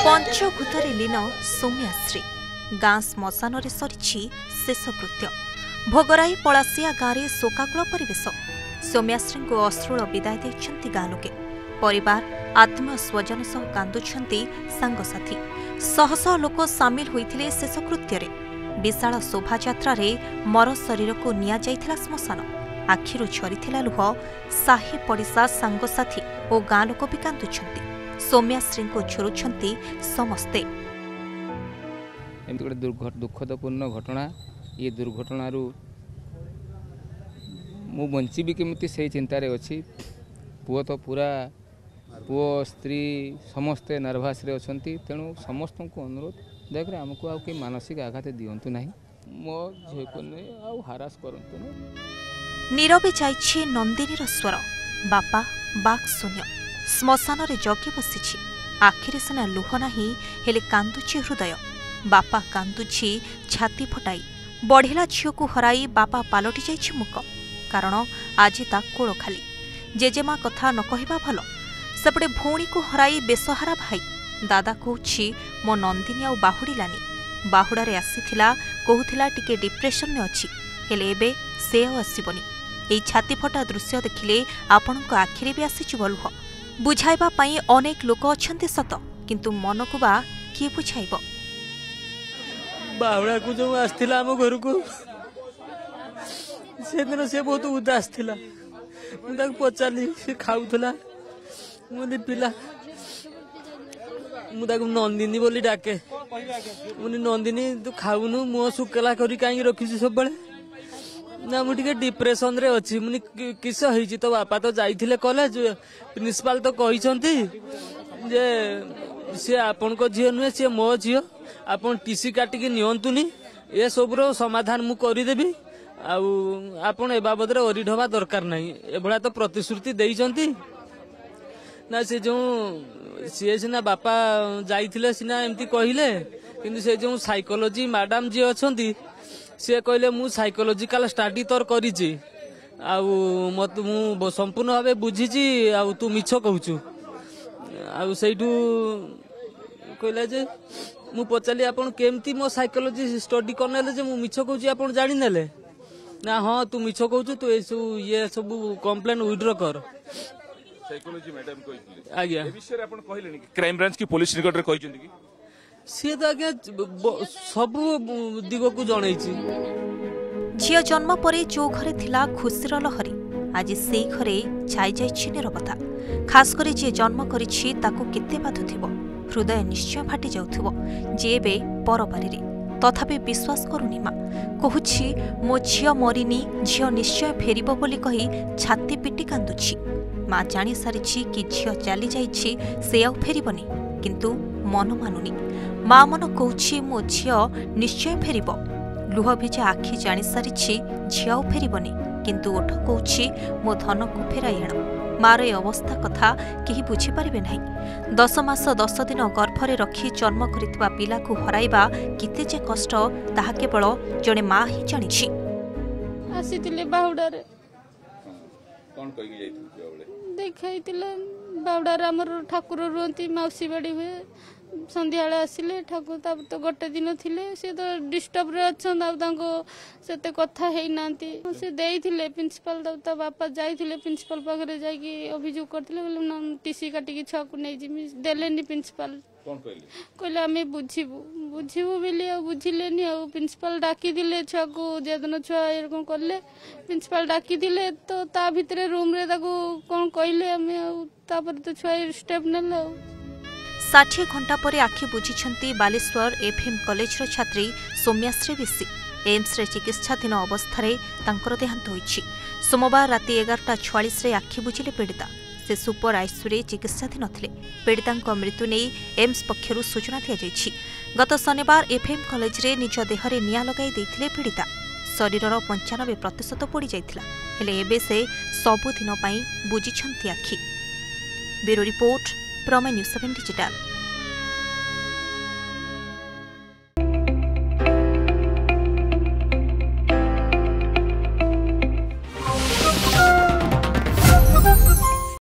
पंचभूतरे लीन सौम्याश्री गाँ श्मशान सरी शेषकृत्य भोगराई पलासिया गाँव में शोकाकुल परिवेश सौम्याश्री को अश्रुल विदाय देइछन्ति गाँ लोके परिवार आत्मीय स्वजन सह कांदुछन्ति सांगसाथी शह शह लोक सामिल होइथिले शेषकृत्य विशाल शोभायात्रा मर शरीर को निया जाइथिला श्मशान आखिरु झरीथिला लुह साही पड़िशा सांगसाथी और गाँ लोक भी कांदुछन्ति सौम्याश्री को झुरुछन्ति समस्ते। एमती गोटे दुखदपूर्ण घटना ये दुर्घटना मु बंची भी केमती से चिंतार अच्छी पुओ तो पूरा पुओ स्त्री समस्ते नर्भस रे अछंती तेणु समस्त को अनुरोध देख आमको आ मानसिक आघात दिंतु ना मो झील को नहीं हारास करूँ। नीरवे जाइछे नंदिनीर स्वर बापा बाक शून्य श्मशान रे जगी बसी आखिरे सिना लुह नाही हेले कांदुची हृदय बापा कांदुची छाती फटाई बढ़िला झील को हराई बापा पालटि जाइछे मुक कारण आज ता कोड़ खाली जेजेमा कथा न कहिबा भल सेपटे भौणी को हराई बेसहारा भाई दादा कहूछि मो नंदिनी आ बाहुड़िलानी बाहुड़ारे आसीथिला कहूथिला टिके डिप्रेशन में अछि हेले एबे से आसीबनी एई छाती फटा दृश्य देखिले आपणक आखिरे भी आसीछि लुह बुझाइबा पई अनेक लोक अछन्ति सत किंतु मन को बा किए बुझाइब बाहुड़ा को जो आसथिला हम घर को से दिन से बहुत उदास थिला मुझे पचारि से खाऊला मुझे पिला मुझे नंदिनी बोली डाके मुझे नंदिनी तू खाऊनु मुह सुकला करी कहीं रखी सब बेले ना मुझे डिप्रेशन रे अच्छी मुझे किस होई तो बापा तो जाइथिले कॉलेज प्रिंसिपल तो कहिसंती जे से आपन को झियो नुहे से मो झियो आपन टीसी काटिकी नियंतुनी ए सबरो समाधान मु करी देबी आपन ए बाबद रे ओरी ढबा दरकार नहीं एभला तो प्रतिश्रुति देइचंती ना से जो सी सिना बापा जाइथिले सिना एमती कहिले किंतु से जो साइकोलॉजी मैडम जी अछंती से कहले मु साइकोलॉजिकल स्टडी तोर करिछि मत मु संपूर्ण भाव बुझीछि तू मिछ कहूछु सेठू कहला जे मु पचाली आपन केमती मो साइकोलॉजी स्टडी करनेले जे मु मिछ कहूछि आपन जानि नेले ना हाँ तू मिछ कहूछु तू ये सब कंप्लेन विड्रॉ कर साइकोलॉजी मैडम कहिथिले आज्ञा ए विषय रे आपन कहिलेनी कि क्राइम ब्रांच की पुलिस निकट रे कहिचंती कि सी तो आज्ञा सब दिग को जणै झियो जन्म परे जो घरे थिला खुशीर लहरी आज से घरे छाई जाइछि निरवता खास करे जे जन्म करिछि ताको केते बाधुथिबो हृदय निश्चय फाटी जाउथिबो जे बे परबारी रे तथापि विश्वास करूनी मा कहूछि मो झियो मरिनी झियो निश्चय फेरिबो बोली कही छाती पिटी कांदुछि मां जानि सारिछि कि झियो चली जाइछि से आ फेरिबनी किंतु मन मानुनी मां मन कहूछि मो झियो निश्चय फेरिबो लुह भिजा आखि जानि सारिछि झियो फेरिबनी किंतु ओठ कहूछि मो धन को फेराई आण मार ए अवस्था कथा केही बुझी पारिबे नाही 10 मास 10 दिन गर्भरे रखी जन्म करितबा पिला को हराइबा किते जे कष्ट ताहा केवल जणे मां ही जानिछि आसीतिले बाहुडारे कोन कहि जाइतु बेले देखाइतिले बाहुडारे हमर ठाकुर रुहंती माउसी बाड़ी हुए संध्या आसिले ठाकुर तो गोटे दिन थिले से तो डिस्टर्ब रे से कथा है नांती से देइथिले प्रिंसिपल ता बापा जाइथिले प्रिंसिपल पाखरे जाइकी अभियोग करथिले बोले टीसी काटिकी छुआ को नै जिमी देलेनी प्रिंसिपल कोन कहले आमे बुझिबु बेली आ बुझिलेनी आ प्रिंसिपल डाकी दिले छुआ को जेदन छुआ एरकम करले प्रिंसिपल डाकी दिले तो ता भितरे रूम रे ताको कोन कहले आमे तापर तो छुआ स्टेप नेले 60 घंटा परे आखि बुझिछन्ति बालेश्वर एफएम कॉलेज रो छात्री सौम्याश्री बेसी एम्स रे चिकित्साधीन अवस्था तांकर देहांत होइछि सोमवार राति 11:46 रे आखि बुझिले पीड़िता से सुपर आईसीयू रे चिकित्साधीन थिले पीड़ितांक मृत्यु नै एम्स पक्षरु सूचना दिया जाइछि गत शनिवार एफएम कॉलेज रे निज देहरे निया लगाई दैथिले पीड़िता शरीरर 95% पोड़ी जाइथिला हेले एबे से सबुदिन पई बुझिछन्ति आखि ब्यूरो रिपोर्ट प्रमेय न्यूज 7 डिजिटल।